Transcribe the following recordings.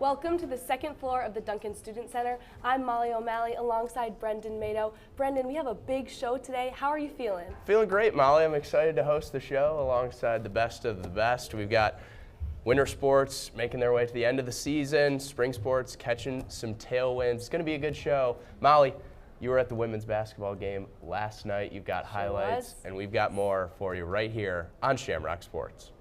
Welcome to the second floor of the Duncan Student Center. I'm Molly O'Malley alongside Brendan Mato. Brendan, we have a big show today. How are you feeling? Feeling great, Molly. I'm excited to host the show alongside the best of the best. We've got winter sports making their way to the end of the season, spring sports catching some tailwinds. It's going to be a good show. Molly, you were at the women's basketball game last night. You've got highlights, and we've got more for you right here on Shamrock Sports.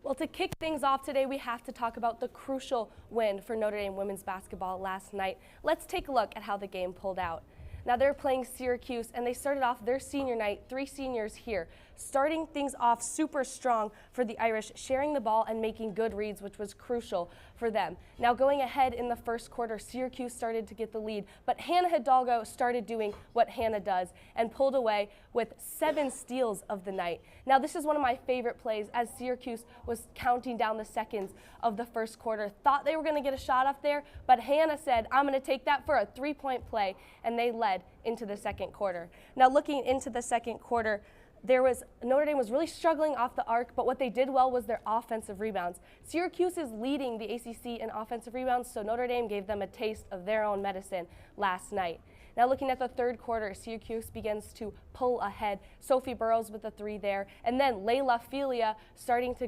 Well, to kick things off today, we have to talk about the crucial win for Notre Dame women's basketball last night. Let's take a look at how the game pulled out. Now they're playing Syracuse, and they started off their senior night, 3 seniors here, starting things off super strong for the Irish, sharing the ball and making good reads, which was crucial for them. Now going ahead in the first quarter, Syracuse started to get the lead, but Hannah Hidalgo started doing what Hannah does and pulled away with 7 steals of the night. Now this is one of my favorite plays as Syracuse was counting down the seconds of the first quarter. Thought they were going to get a shot up there, but Hannah said, I'm going to take that for a 3-point play, and they led into the second quarter. Now looking into the second quarter, Notre Dame was really struggling off the arc, but what they did well was their offensive rebounds. Syracuse is leading the ACC in offensive rebounds, so Notre Dame gave them a taste of their own medicine last night. Now looking at the third quarter, Syracuse begins to pull ahead. Sophie Burrows with a 3 there, and then Layla Filia starting to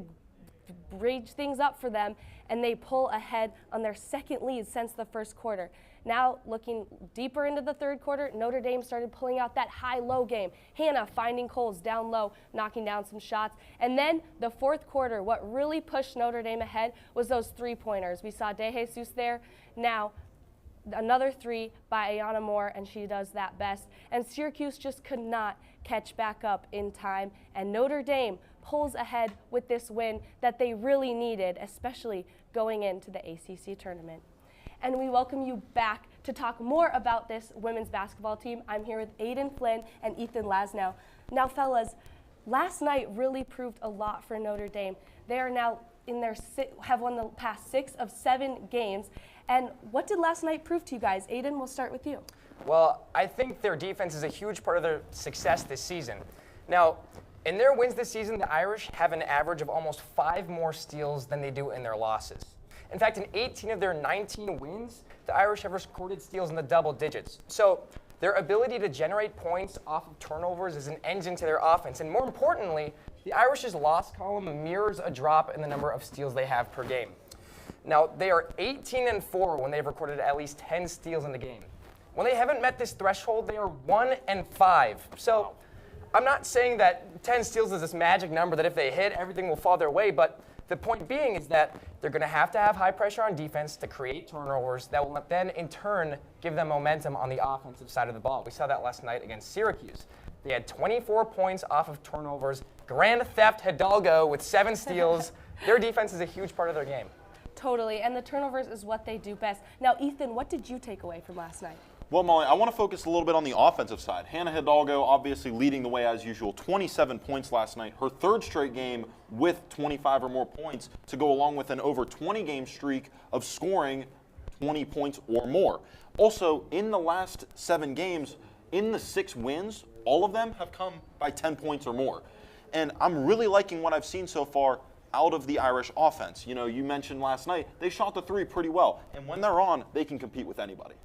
rage things up for them, and they pull ahead on their second lead since the first quarter. Now looking deeper into the third quarter, Notre Dame started pulling out that high-low game. Hannah finding Coles down low, knocking down some shots. And then the fourth quarter, what really pushed Notre Dame ahead was those 3-pointers. We saw De Jesus there. Now another 3 by Ayana Moore, and she does that best. And Syracuse just could not catch back up in time. And Notre Dame pulls ahead with this win that they really needed, especially going into the ACC tournament. And we welcome you back to talk more about this women's basketball team. I'm here with Aidan Flynn and Ethan Laslo. Now, fellas, last night really proved a lot for Notre Dame. They are now have won the past 6 of 7 games. And what did last night prove to you guys? Aidan, we'll start with you. Well, I think their defense is a huge part of their success this season. Now, in their wins this season, the Irish have an average of almost 5 more steals than they do in their losses. In fact, in 18 of their 19 wins, the Irish have recorded steals in the double digits. So their ability to generate points off of turnovers is an engine to their offense. And more importantly, the Irish's loss column mirrors a drop in the number of steals they have per game. Now, they are 18-4 when they've recorded at least 10 steals in the game. When they haven't met this threshold, they are 1-5. So I'm not saying that 10 steals is this magic number that if they hit, everything will fall their way, but the point being is that they're going to have high pressure on defense to create turnovers that will then, in turn, give them momentum on the offensive side of the ball. We saw that last night against Syracuse. They had 24 points off of turnovers. Grand Theft Hidalgo with 7 steals. Their defense is a huge part of their game. Totally, and the turnovers is what they do best. Now, Ethan, what did you take away from last night? Well, Molly, I want to focus a little bit on the offensive side. Hannah Hidalgo obviously leading the way as usual, 27 points last night. Her 3rd straight game with 25 or more points to go along with an over 20-game streak of scoring 20 points or more. Also, in the last 7 games, in the 6 wins, all of them have come by 10 points or more. And I'm really liking what I've seen so far out of the Irish offense. You know, you mentioned last night, they shot the 3 pretty well. And when they're on, they can compete with anybody.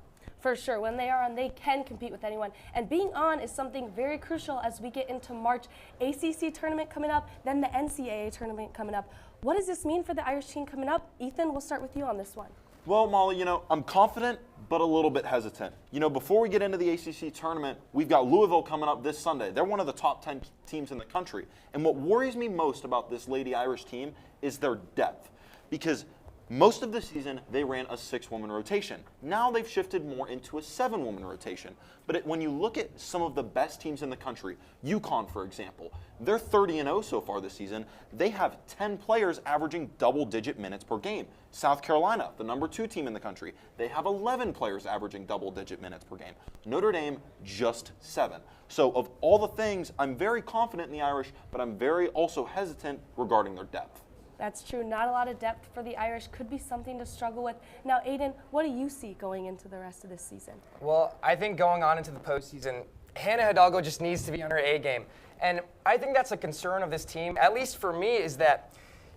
For sure. When they are on, they can compete with anyone. And being on is something very crucial as we get into March. ACC tournament coming up, then the NCAA tournament coming up. What does this mean for the Irish team coming up? Ethan, we'll start with you on this one. Well, Molly, I'm confident, but a little bit hesitant. Before we get into the ACC tournament, we've got Louisville coming up this Sunday. They're one of the top 10 teams in the country. And what worries me most about this Lady Irish team is their depth. Because Most of the season, they ran a 6-woman rotation. Now they've shifted more into a 7-woman rotation. But when you look at some of the best teams in the country, UConn, for example, they're 30-0 so far this season. They have 10 players averaging double-digit minutes per game. South Carolina, the number 2 team in the country, they have 11 players averaging double-digit minutes per game. Notre Dame, just 7. So of all the things, I'm very confident in the Irish, but I'm very also hesitant regarding their depth. That's true. Not a lot of depth for the Irish. Could be something to struggle with. Now, Aidan, what do you see going into the rest of this season? Well, I think going on into the postseason, Hannah Hidalgo just needs to be on her A game. And I think that's a concern of this team, at least for me, is that,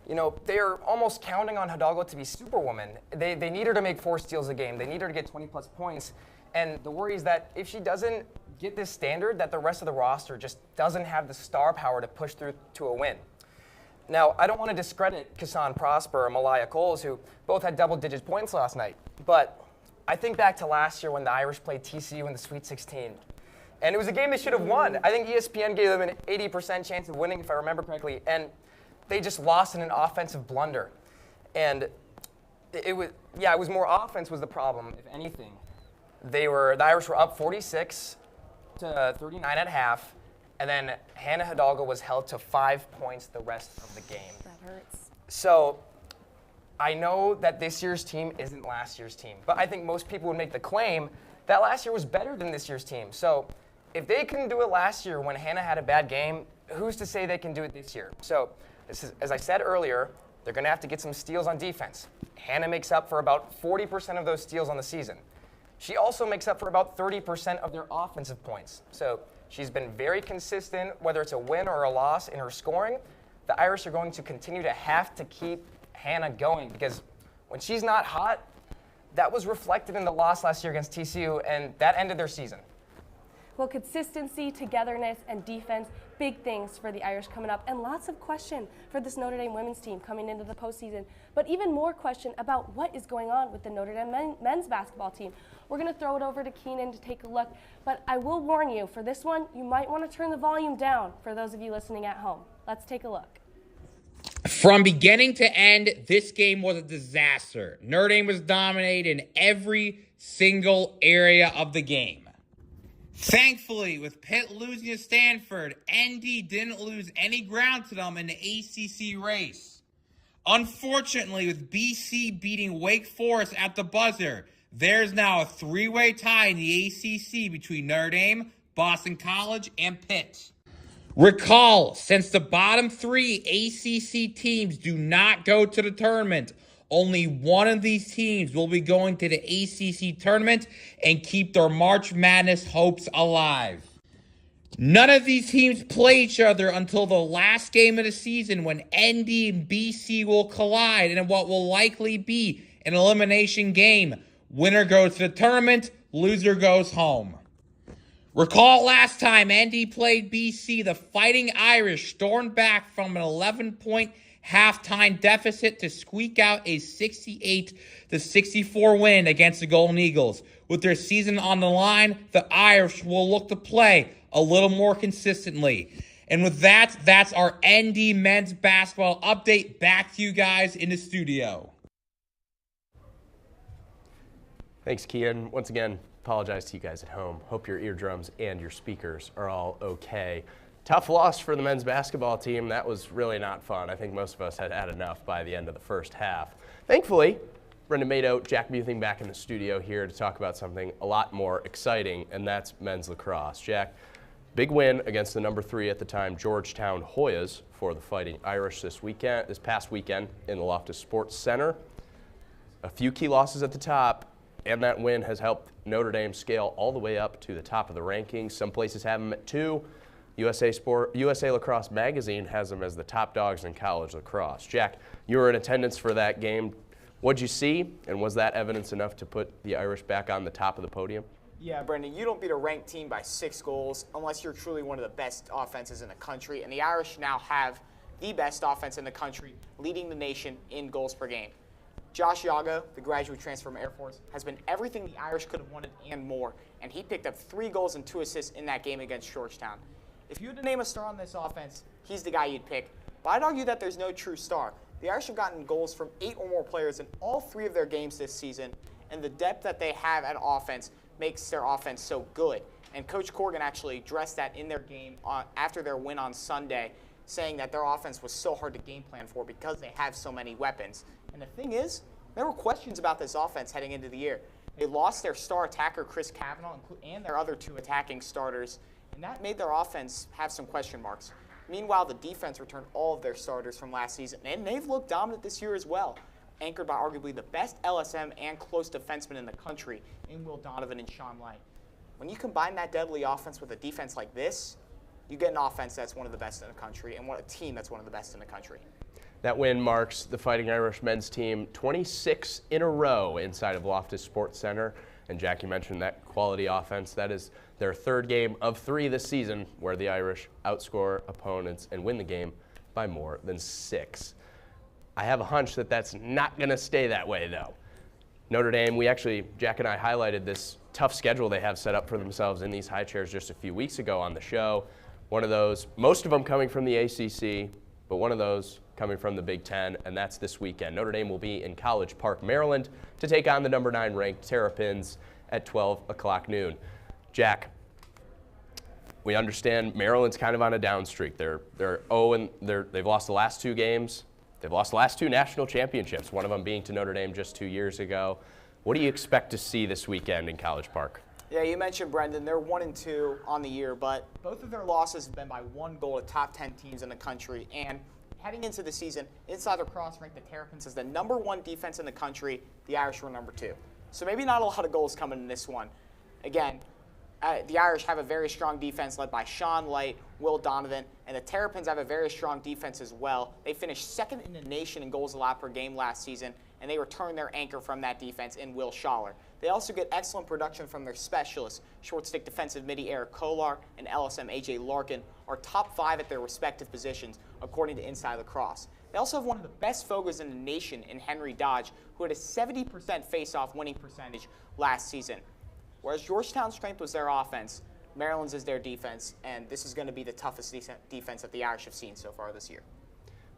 you know, they're almost counting on Hidalgo to be superwoman. They need her to make 4 steals a game. They need her to get 20-plus points. And the worry is that if she doesn't get this standard, that the rest of the roster just doesn't have the star power to push through to a win. Now, I don't want to discredit Kassan Prosper or Malaya Coles, who both had double-digit points last night. But I think back to last year when the Irish played TCU in the Sweet 16. And it was a game they should have won. I think ESPN gave them an 80% chance of winning, if I remember correctly. And they just lost in an offensive blunder. And it was more offense was the problem, if anything. The Irish were up 46 to 39 at half. And then Hannah Hidalgo was held to 5 points the rest of the game. That hurts. So I know that this year's team isn't last year's team, but I think most people would make the claim that last year was better than this year's team. So if they couldn't do it last year when Hannah had a bad game, who's to say they can do it this year? So as I said earlier, they're going to have to get some steals on defense. Hannah makes up for about 40% of those steals on the season. She also makes up for about 30% of their offensive points. So she's been very consistent, whether it's a win or a loss in her scoring. The Irish are going to continue to have to keep Hannah going because when she's not hot, that was reflected in the loss last year against TCU, and that ended their season. Well, consistency, togetherness, and defense, big things for the Irish coming up, and lots of question for this Notre Dame women's team coming into the postseason. But even more question about what is going on with the Notre Dame men's basketball team. We're going to throw it over to Keenan to take a look, but I will warn you, for this one, you might want to turn the volume down for those of you listening at home. Let's take a look. From beginning to end, this game was a disaster. Notre Dame was dominated in every single area of the game. Thankfully, with Pitt losing to Stanford, ND didn't lose any ground to them in the ACC race. Unfortunately, with BC beating Wake Forest at the buzzer, there's now a 3-way tie in the ACC between Notre Dame, Boston College, and Pitt. Recall, since the bottom 3 ACC teams do not go to the tournament, only one of these teams will be going to the ACC tournament and keep their March Madness hopes alive. None of these teams play each other until the last game of the season when ND and BC will collide in what will likely be an elimination game. Winner goes to the tournament, loser goes home. Recall last time ND played BC, the Fighting Irish stormed back from an 11-point halftime deficit to squeak out a 68-64 win against the Golden Eagles. With their season on the line, the Irish will look to play a little more consistently. And with that, that's our ND men's basketball update. Back to you guys in the studio. Thanks, Cian. Once again, apologize to you guys at home. Hope your eardrums and your speakers are all okay. Tough loss for the men's basketball team. That was really not fun. I think most of us had had enough by the end of the first half. Thankfully, Brendan Mato, Jack Muething back in the studio here to talk about something a lot more exciting, and that's men's lacrosse. Jack, big win against the number 3 at the time, Georgetown Hoyas, for the Fighting Irish this past weekend in the Loftus Sports Center. A few key losses at the top, and that win has helped Notre Dame scale all the way up to the top of the rankings. Some places have them at 2. USA Lacrosse Magazine has them as the top dogs in college lacrosse. Jack, you were in attendance for that game. What'd you see, and was that evidence enough to put the Irish back on the top of the podium? Yeah, Brendan, you don't beat a ranked team by 6 goals unless you're truly one of the best offenses in the country, and the Irish now have the best offense in the country, leading the nation in goals per game. Josh Yago, the graduate transfer from Air Force, has been everything the Irish could have wanted and more, and he picked up 3 goals and 2 assists in that game against Georgetown. If you had to name a star on this offense, he's the guy you'd pick. But I'd argue that there's no true star. The Irish have gotten goals from 8 or more players in all 3 of their games this season, and the depth that they have at offense makes their offense so good. And Coach Corrigan actually addressed that in their game after their win on Sunday, saying that their offense was so hard to game plan for because they have so many weapons. And the thing is, there were questions about this offense heading into the year. They lost their star attacker, Chris Cavanaugh, and their other 2 attacking starters, and that made their offense have some question marks. Meanwhile, the defense returned all of their starters from last season, and they've looked dominant this year as well, anchored by arguably the best LSM and close defenseman in the country in Will Donovan and Sean Light. When you combine that deadly offense with a defense like this, you get an offense that's one of the best in the country and a team that's one of the best in the country. That win marks the Fighting Irish men's team 26 in a row inside of Loftus Sports Center. And Jackie mentioned that quality offense. That is their 3rd game of 3 this season where the Irish outscore opponents and win the game by more than 6. I have a hunch that that's not going to stay that way, though. Notre Dame, Jack and I highlighted this tough schedule they have set up for themselves in these high chairs just a few weeks ago on the show. One of those, most of them coming from the ACC, but one of those coming from the Big Ten, and that's this weekend. Notre Dame will be in College Park, Maryland, to take on the number 9 ranked Terrapins at 12 o'clock noon. Jack, we understand Maryland's kind of on a down streak. They've lost the last 2 games. They've lost the last 2 national championships, one of them being to Notre Dame just 2 years ago. What do you expect to see this weekend in College Park? Yeah, you mentioned, Brendan, they're 1-2 on the year, but both of their losses have been by 1 goal to top 10 teams in the country. And heading into the season, Inside Lacrosse ranked the Terrapins as the number 1 defense in the country. The Irish were number 2. So maybe not a lot of goals coming in this one. Again, the Irish have a very strong defense led by Sean Light, Will Donovan, and the Terrapins have a very strong defense as well. They finished 2nd in the nation in goals allowed per game last season, and they returned their anchor from that defense in Will Schaller. They also get excellent production from their specialists. Short stick defensive midi Eric Kolar and LSM AJ Larkin are top 5 at their respective positions, according to Inside Lacrosse. They also have one of the best forwards in the nation in Henry Dodge, who had a 70% face-off winning percentage last season. Whereas Georgetown's strength was their offense, Maryland's is their defense, and this is going to be the toughest defense that the Irish have seen so far this year.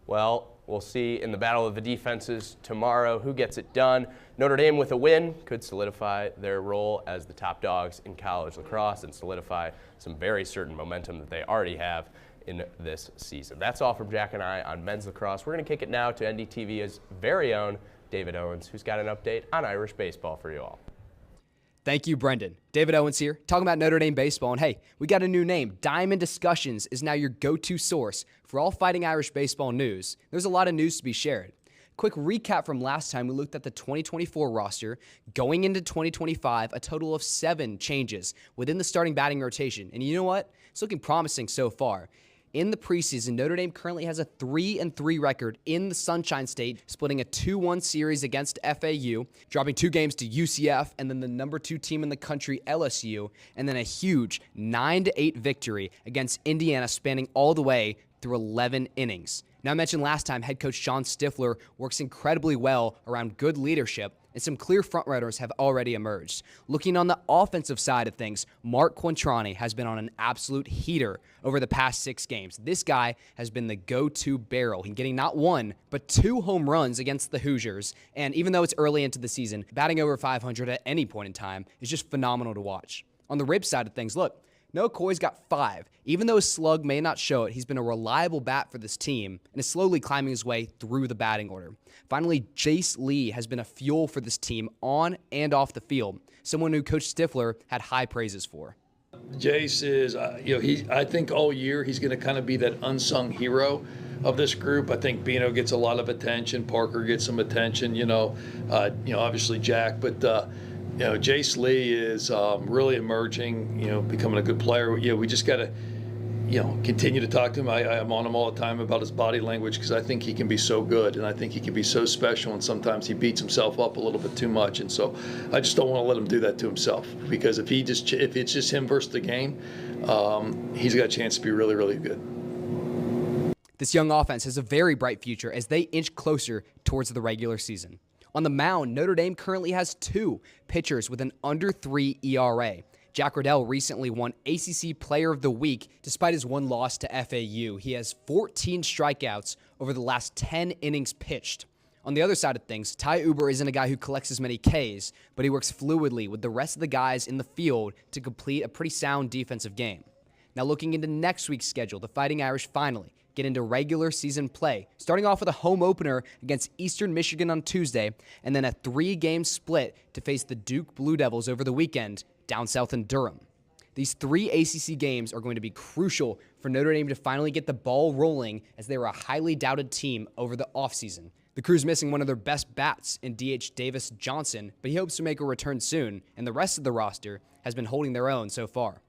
Well, we'll see in the battle of the defenses tomorrow who gets it done. Notre Dame with a win could solidify their role as the top dogs in college lacrosse and solidify some very certain momentum that they already have in this season. That's all from Jack and I on men's lacrosse. We're going to kick it now to NDTV's very own David Owens, who's got an update on Irish baseball for you all. Thank you, Brendan. David Owens here, talking about Notre Dame baseball. And hey, we got a new name. Diamond Discussions is now your go-to source for all Fighting Irish baseball news. There's a lot of news to be shared. Quick recap from last time, we looked at the 2024 roster. Going into 2025, a total of 7 changes within the starting batting rotation. And you know what? It's looking promising so far. In the preseason, Notre Dame currently has a 3-3 record in the Sunshine State, splitting a 2-1 series against FAU, dropping 2 games to UCF, and then the number 2 team in the country, LSU, and then a huge 9-8 victory against Indiana, spanning all the way through 11 innings. Now, I mentioned last time, head coach Sean Stifler works incredibly well around good leadership, and some clear frontrunners have already emerged. Looking on the offensive side of things, Mark Quintrani has been on an absolute heater over the past 6 games. This guy has been the go-to barrel. He's getting not 1, but 2 home runs against the Hoosiers. And even though it's early into the season, batting over 500 at any point in time is just phenomenal to watch. On the Rib side of things, look, Noah Coy's got 5. Even though his slug may not show it, he's been a reliable bat for this team and is slowly climbing his way through the batting order. Finally, Jace Lee has been a fuel for this team on and off the field, someone who Coach Stifler had high praises for. Jace is, I think all year he's going to kind of be that unsung hero of this group. I think Bino gets a lot of attention. Parker gets some attention, obviously Jack, but Jace Lee is really emerging, becoming a good player. We just got to, continue to talk to him. I'm on him all the time about his body language because I think he can be so good and I think he can be so special, and sometimes he beats himself up a little bit too much. And so I just don't want to let him do that to himself, because if it's just him versus the game, he's got a chance to be really, really good. This young offense has a very bright future as they inch closer towards the regular season. On the mound, Notre Dame currently has 2 pitchers with an under 3 ERA. Jack Riddell recently won ACC Player of the Week despite his one loss to FAU. He has 14 strikeouts over the last 10 innings pitched. On the other side of things, Ty Uber isn't a guy who collects as many Ks, but he works fluidly with the rest of the guys in the field to complete a pretty sound defensive game. Now looking into next week's schedule, the Fighting Irish finally get into regular season play, starting off with a home opener against Eastern Michigan on Tuesday, and then a 3-game split to face the Duke Blue Devils over the weekend down south in Durham. These 3 ACC games are going to be crucial for Notre Dame to finally get the ball rolling, as they were a highly doubted team over the offseason. The Crew's missing one of their best bats in DH Davis Johnson, but he hopes to make a return soon, and the rest of the roster has been holding their own so far.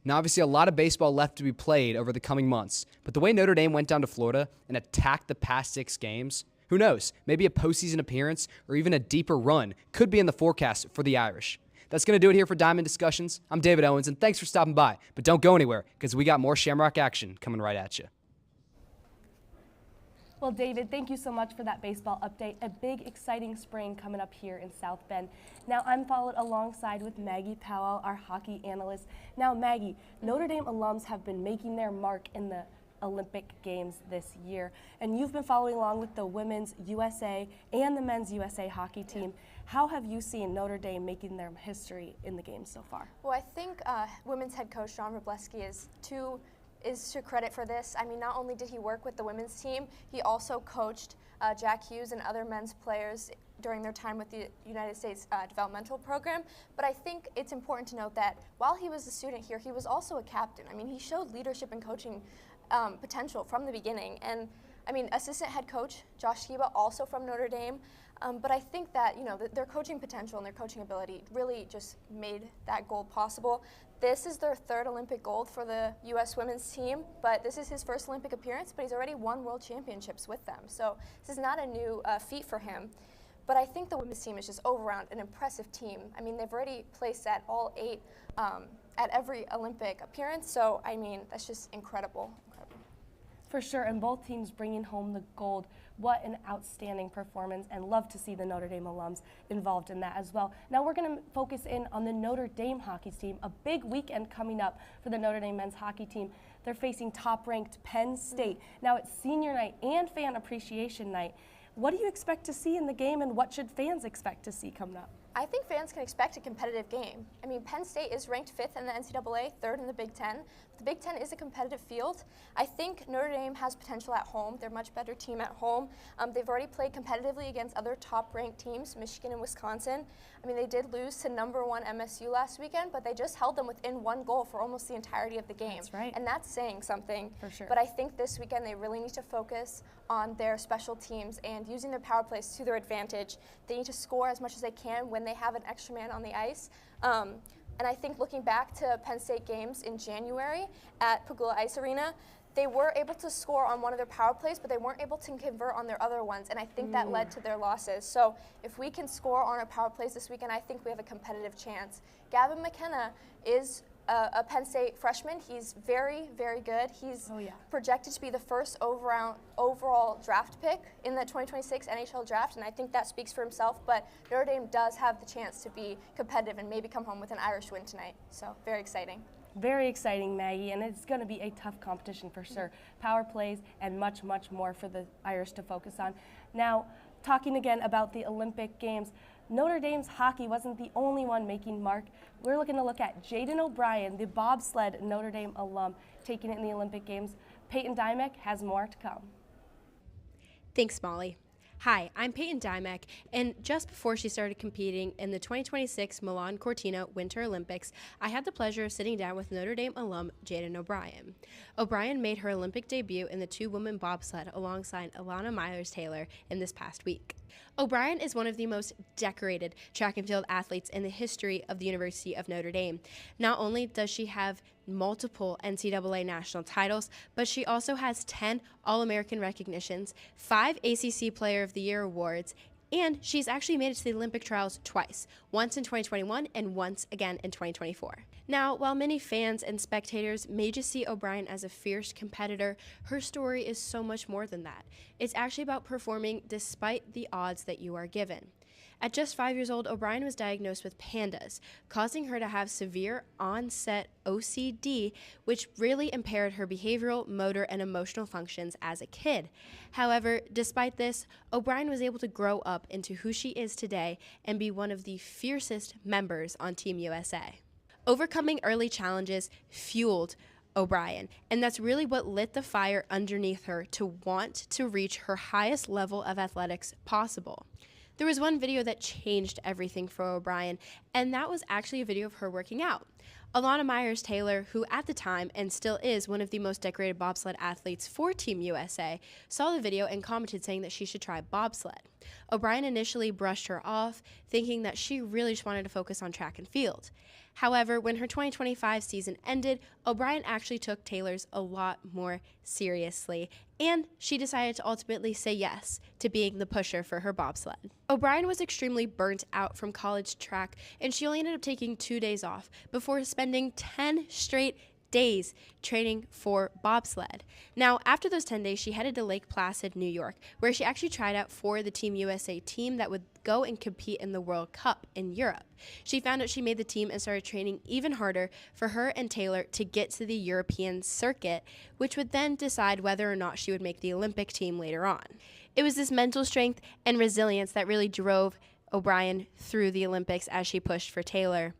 Now, obviously, a lot of baseball left to be played over the coming months, but the way Notre Dame went down to Florida and attacked the past 6 games, who knows, maybe a postseason appearance or even a deeper run could be in the forecast for the Irish. That's going to do it here for Diamond Discussions. I'm David Owens, and thanks for stopping by, but don't go anywhere, because we got more Shamrock action coming right at you. Well, David, thank you so much for that baseball update. A big, exciting spring coming up here in South Bend. Now, I'm followed alongside with Maggie Powell, our hockey analyst. Now, Maggie, Notre Dame alums have been making their mark in the Olympic Games this year, and you've been following along with the Women's USA and the Men's USA hockey team. How have you seen Notre Dame making their history in the games so far? Well, I think women's head coach John Wroblewski is to credit for this. I mean, not only did he work with the women's team, he also coached Jack Hughes and other men's players during their time with the United States developmental program. But I think it's important to note that while he was a student here, he was also a captain. I mean, he showed leadership and coaching potential from the beginning. And I mean, assistant head coach Josh Skiba, also from Notre Dame. But I think that, you know, their coaching potential and their coaching ability really just made that gold possible. This is their 3rd Olympic gold for the U.S. women's team, but this is his first Olympic appearance, but he's already won world championships with them. So this is not a new feat for him. But I think the women's team is just all-around an impressive team. I mean, they've already placed at all 8 at every Olympic appearance. So, I mean, that's just incredible. For sure, and both teams bringing home the gold. What an outstanding performance, and love to see the Notre Dame alums involved in that as well. Now we're going to focus in on the Notre Dame hockey team. A big weekend coming up for the Notre Dame men's hockey team. They're facing top-ranked Penn State. Now it's senior night and fan appreciation night. What do you expect to see in the game, and what should fans expect to see coming up? I think fans can expect a competitive game. I mean, Penn State is ranked 5th in the NCAA, 3rd in the Big Ten. The Big Ten is a competitive field. I think Notre Dame has potential at home. They're a much better team at home. They've already played competitively against other top-ranked teams, Michigan and Wisconsin. I mean, they did lose to #1 MSU last weekend, but they just held them within 1 goal for almost the entirety of the game. That's right. And that's saying something. For sure. But I think this weekend they really need to focus on their special teams and using their power plays to their advantage. They need to score as much as they can when they have an extra man on the ice. And I think looking back to Penn State games in January at Pagula Ice Arena, they were able to score on one of their power plays, but they weren't able to convert on their other ones, and I think that led to their losses. So if we can score on our power plays this weekend, I think we have a competitive chance. Gavin McKenna is a Penn State freshman. He's very, very good. He's projected to be the first overall draft pick in the 2026 NHL draft, and I think that speaks for himself. But Notre Dame does have the chance to be competitive and maybe come home with an Irish win tonight. So very exciting. Very exciting, Maggie, and it's going to be a tough competition for sure. Power plays and much, much more for the Irish to focus on. Now, talking again about the Olympic Games, Notre Dame's hockey wasn't the only one making mark. We're looking to look at Jadin O'Brien, the bobsled Notre Dame alum, taking it in the Olympic Games. Payton Dymek has more to come. Thanks, Molly. Hi, I'm Payton Dymek, and just before she started competing in the 2026 Milan Cortina Winter Olympics, I had the pleasure of sitting down with Notre Dame alum Jadin O'Brien. O'Brien made her Olympic debut in the 2-woman bobsled alongside Alana Myers-Taylor in this past week. O'Brien is one of the most decorated track and field athletes in the history of the University of Notre Dame. Not only does she have multiple NCAA national titles, but she also has 10 All-American recognitions, 5 ACC Player of the Year awards, and she's actually made it to the Olympic trials twice, once in 2021 and once again in 2024. Now, while many fans and spectators may just see O'Brien as a fierce competitor, her story is so much more than that. It's actually about performing despite the odds that you are given. At just 5 years old, O'Brien was diagnosed with PANDAS, causing her to have severe onset OCD, which really impaired her behavioral, motor, and emotional functions as a kid. However, despite this, O'Brien was able to grow up into who she is today and be one of the fiercest members on Team USA. Overcoming early challenges fueled O'Brien, and that's really what lit the fire underneath her to want to reach her highest level of athletics possible. There was one video that changed everything for O'Brien, and that was actually a video of her working out. Alana Myers-Taylor, who at the time and still is one of the most decorated bobsled athletes for Team USA, saw the video and commented saying that she should try bobsled. O'Brien initially brushed her off, thinking that she really just wanted to focus on track and field. However, when her 2025 season ended, O'Brien actually took Taylor's a lot more seriously, and she decided to ultimately say yes to being the pusher for her bobsled. O'Brien was extremely burnt out from college track, and she only ended up taking 2 days off before spending 10 straight days training for bobsled. Now, after those 10 days, she headed to Lake Placid, New York, where she actually tried out for the Team USA team that would go and compete in the World Cup in Europe. She found out she made the team and started training even harder for her and Taylor to get to the European circuit, which would then decide whether or not she would make the Olympic team later on. It was this mental strength and resilience that really drove O'Brien through the Olympics as she pushed for Taylor.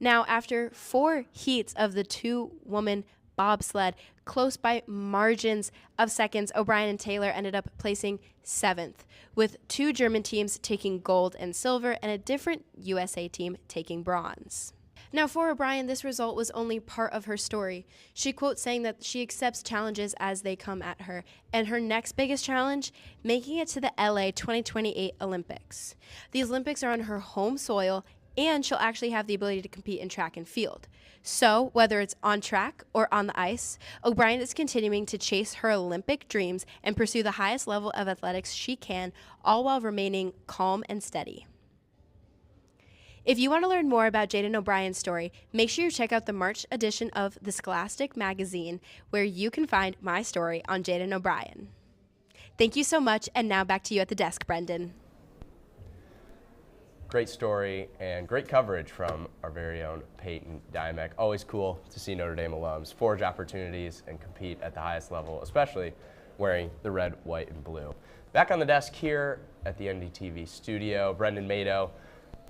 Now, after 4 heats of the 2-woman bobsled, close by margins of seconds, O'Brien and Taylor ended up placing 7th, with 2 German teams taking gold and silver and a different USA team taking bronze. Now, for O'Brien, this result was only part of her story. She quotes saying that she accepts challenges as they come at her, and her next biggest challenge, making it to the LA 2028 Olympics. These Olympics are on her home soil, and she'll actually have the ability to compete in track and field. So, whether it's on track or on the ice, O'Brien is continuing to chase her Olympic dreams and pursue the highest level of athletics she can, all while remaining calm and steady. If you want to learn more about Jadin O'Brien's story, make sure you check out the March edition of The Scholastic magazine, where you can find my story on Jadin O'Brien. Thank you so much, and now back to you at the desk, Brendan. Great story and great coverage from our very own Payton Dymek. Always cool to see Notre Dame alums forge opportunities and compete at the highest level, especially wearing the red, white, and blue. Back on the desk here at the NDTV studio, Brendan Mato,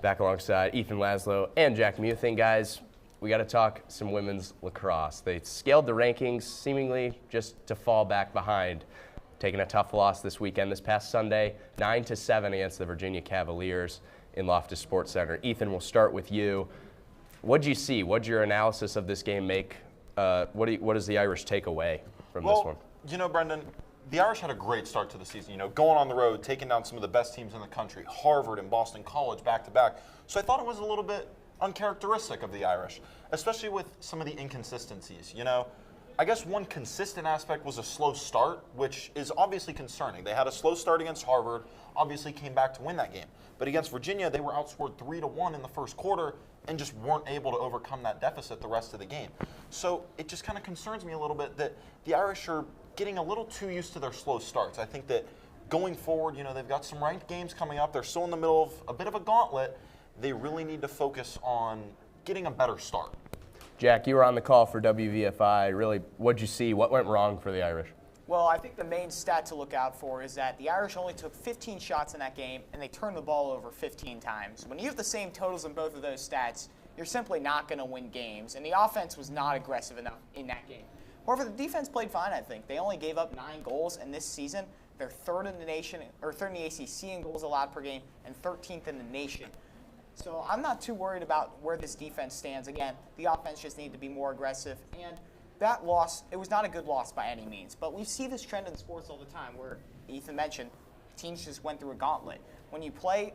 back alongside Ethan Laslo and Jack Muething. Guys, we got to talk some women's lacrosse. They scaled the rankings seemingly just to fall back behind, taking a tough loss this weekend, this past Sunday, 9-7 against the Virginia Cavaliers in Loftus Sports Center. Ethan, we'll start with you. What did you see? What did your analysis of this game make? What does the Irish take away from this one? You know, Brendan, the Irish had a great start to the season. You know, going on the road, taking down some of the best teams in the country, Harvard and Boston College back-to-back. So I thought it was a little bit uncharacteristic of the Irish, especially with some of the inconsistencies. You know, I guess one consistent aspect was a slow start, which is obviously concerning. They had a slow start against Harvard, obviously came back to win that game. But against Virginia, they were outscored 3-1 in the first quarter and just weren't able to overcome that deficit the rest of the game. So it just kind of concerns me a little bit that the Irish are getting a little too used to their slow starts. I think that going forward, you know, they've got some ranked games coming up. They're still in the middle of a bit of a gauntlet. They really need to focus on getting a better start. Jack, you were on the call for WVFI. Really, what'd you see? What went wrong for the Irish? Well, I think the main stat to look out for is that the Irish only took 15 shots in that game, and they turned the ball over 15 times. When you have the same totals in both of those stats, you're simply not going to win games, and the offense was not aggressive enough in that game. However, the defense played fine, I think. They only gave up 9 goals, and this season, they're third in the nation, or third in the ACC in goals allowed per game, and 13th in the nation. So I'm not too worried about where this defense stands. Again, the offense just needed to be more aggressive, and that loss, it was not a good loss by any means. But we see this trend in sports all the time where, Ethan mentioned, teams just went through a gauntlet. When you play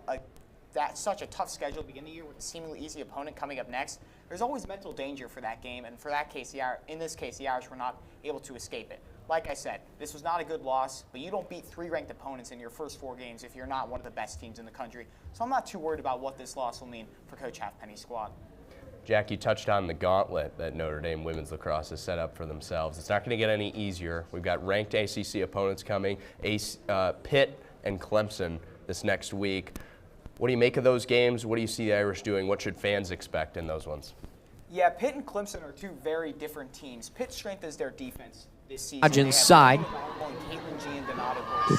such a tough schedule at the beginning of the year with a seemingly easy opponent coming up next, there's always mental danger for that game. And for that case, in this case, the Irish were not able to escape it. Like I said, this was not a good loss, but you don't beat 3 ranked opponents in your first 4 games if you're not one of the best teams in the country. So I'm not too worried about what this loss will mean for Coach Halfpenny's squad. Jack, you touched on the gauntlet that Notre Dame women's lacrosse has set up for themselves. It's not going to get any easier. We've got ranked ACC opponents coming, Pitt and Clemson this next week. What do you make of those games? What do you see the Irish doing? What should fans expect in those ones? Yeah, Pitt and Clemson are two very different teams. Pitt's strength is their defense this season. Bagenstose side.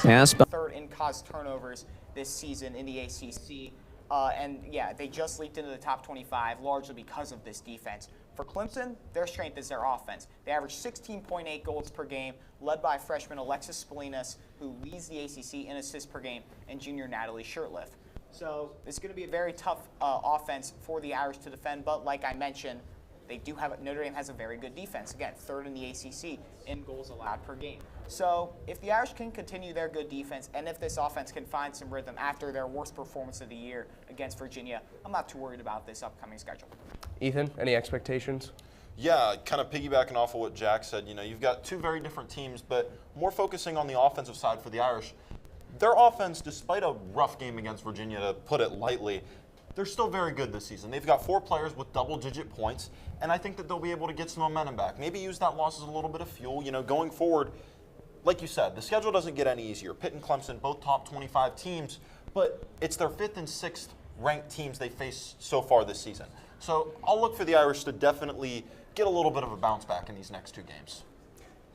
Pass. Third in cause turnovers this season in the ACC. And yeah, they just leaked into the top 25 largely because of this defense. For Clemson, their strength is their offense. They average 16.8 goals per game, led by freshman Alexis Spalinas, who leads the ACC in assists per game, and junior Natalie Shirtliff. So it's going to be a very tough offense for the Irish to defend, but like I mentioned, they do have Notre Dame has a very good defense. Again, third in the ACC in goals allowed per game. So if the Irish can continue their good defense, and if this offense can find some rhythm after their worst performance of the year against Virginia, I'm not too worried about this upcoming schedule. Ethan, any expectations? Yeah, kind of piggybacking off of what Jack said, you've got two very different teams, but more focusing on the offensive side for the Irish. Their offense, despite a rough game against Virginia, to put it lightly, they're still very good this season. They've got 4 players with double-digit points, and I think that they'll be able to get some momentum back. Maybe use that loss as a little bit of fuel. Going forward, like you said, the schedule doesn't get any easier. Pitt and Clemson, both top 25 teams, but it's their 5th and 6th ranked teams they face so far this season. So I'll look for the Irish to definitely get a little bit of a bounce back in these next 2 games.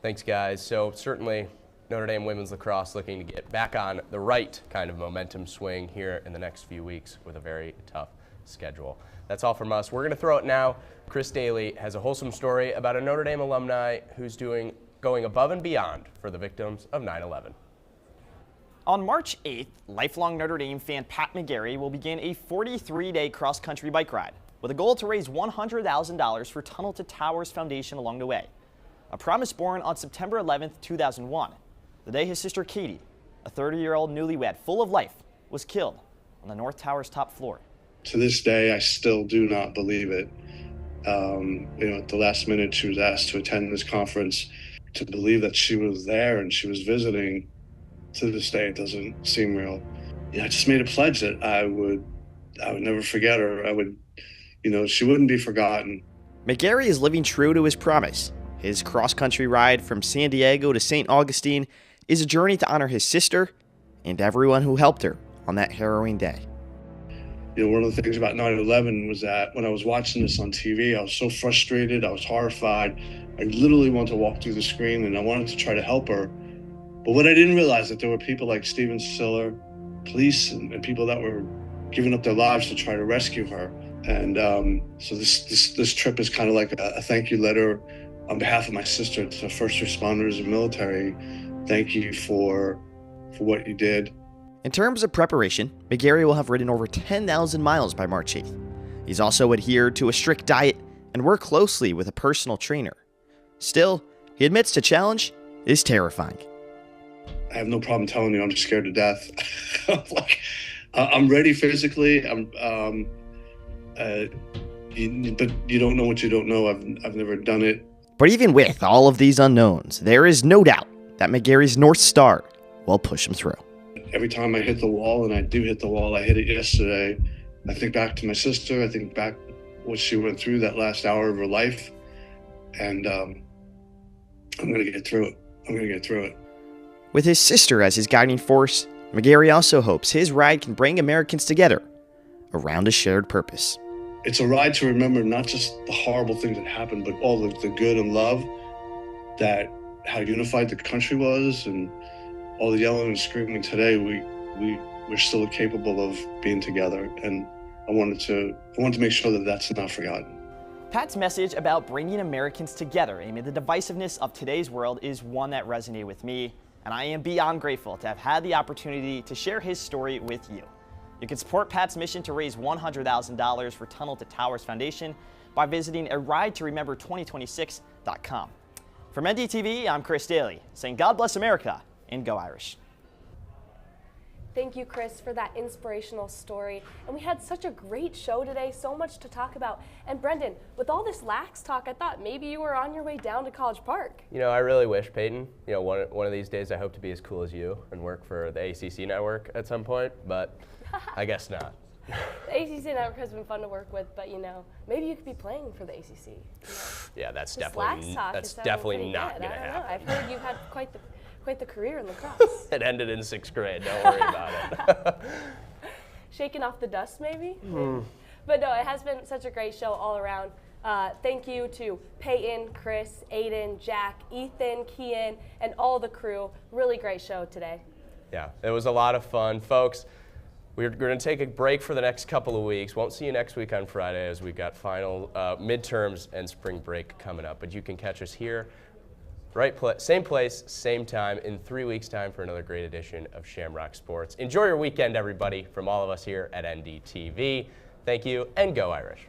Thanks, guys. So certainly Notre Dame women's lacrosse looking to get back on the right kind of momentum swing here in the next few weeks with a very tough schedule. That's all from us. We're going to throw it now. Chris Dailey has a wholesome story about a Notre Dame alumni who's going above and beyond for the victims of 9/11. On March 8th, lifelong Notre Dame fan Pat McGarry will begin a 43-day cross-country bike ride with a goal to raise $100,000 for Tunnel to Towers Foundation along the way. A promise born on September 11th, 2001, the day his sister Katie, a 30-year-old newlywed full of life, was killed on the North Tower's top floor. To this day, I still do not believe it. At the last minute, she was asked to attend this conference. To believe that she was there and she was visiting, to this day, it doesn't seem real. I just made a pledge that I would never forget her. She wouldn't be forgotten. McGarry is living true to his promise. His cross-country ride from San Diego to St. Augustine is a journey to honor his sister and everyone who helped her on that harrowing day. One of the things about 9/11 was that when I was watching this on TV, I was so frustrated, I was horrified. I literally wanted to walk through the screen and I wanted to try to help her. But what I didn't realize that there were people like Steven Siller, police, and people that were giving up their lives to try to rescue her. And so this trip is kind of like a thank you letter on behalf of my sister to first responders and military. Thank you for what you did. In terms of preparation, McGarry will have ridden over 10,000 miles by March 8th. He's also adhered to a strict diet and worked closely with a personal trainer. Still, he admits the challenge is terrifying. I have no problem telling you I'm scared to death. I'm ready physically. But you don't know what you don't know. I've never done it. But even with all of these unknowns, there is no doubt that McGarry's North Star will push him through. Every time I hit the wall, and I do hit the wall, I hit it yesterday, I think back to my sister. I think back what she went through that last hour of her life. And I'm going to get through it. With his sister as his guiding force, McGarry also hopes his ride can bring Americans together around a shared purpose. It's a ride to remember not just the horrible things that happened, but all the good and love, that how unified the country was, and all the yelling and screaming today. We're still capable of being together, and I wanted to make sure that that's not forgotten. Pat's message about bringing Americans together amid the divisiveness of today's world is one that resonated with me, and I am beyond grateful to have had the opportunity to share his story with you. You can support Pat's mission to raise $100,000 for Tunnel to Towers Foundation by visiting aRide2Remember2026.com. From NDTV, I'm Chris Dailey, saying God bless America and go Irish. Thank you, Chris, for that inspirational story. And we had such a great show today, so much to talk about. And Brendan, with all this LAX talk, I thought maybe you were on your way down to College Park. I really wish, Payton, one of these days I hope to be as cool as you and work for the ACC network at some point, but I guess not. The ACC network has been fun to work with, but maybe you could be playing for the ACC. Yeah, that's This definitely not going to happen. I've heard you've had quite the career in lacrosse. It ended in 6th grade. Don't worry about it. shaking off the dust maybe. But no, it has been such a great show all around. Thank you to Payton, Chris, Aidan, Jack, Ethan, Cian, and all the crew. Really great show today. Yeah, it was a lot of fun. Folks, we're going to take a break for the next couple of weeks. Won't see you next week on Friday as we've got final midterms and spring break coming up. But you can catch us here, same place, same time, in 3 weeks' time for another great edition of Shamrock Sports. Enjoy your weekend, everybody, from all of us here at NDTV. Thank you, and go Irish.